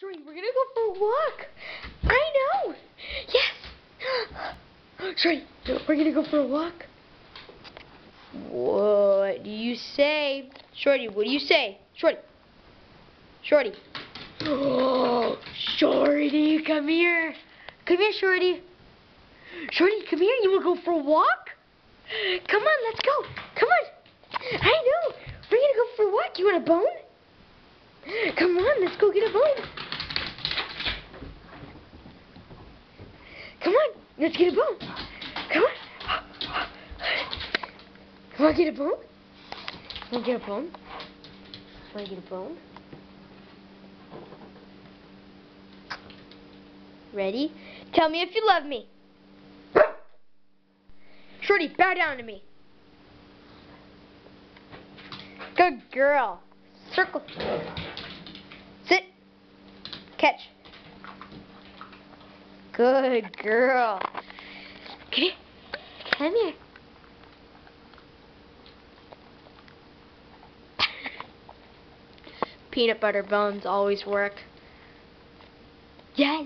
Shorty, we're gonna go for a walk. I know. Yes. Shorty, we're gonna go for a walk. What do you say? Shorty, what do you say? Shorty. Shorty. Oh, Shorty, come here. Come here, Shorty. Shorty, come here. You wanna go for a walk? Come on, let's go. Come on. I know. We're gonna go for a walk. You want a bone? Come on, let's go get a bone. Come on, let's get a bone. Come on. Want to get a bone? Want to get a bone? Want to get a bone? Ready? Tell me if you love me. Shorty, bow down to me. Good girl. Circle. Sit. Catch. Good girl. Come here. Come here. Peanut butter bones always work. Yes.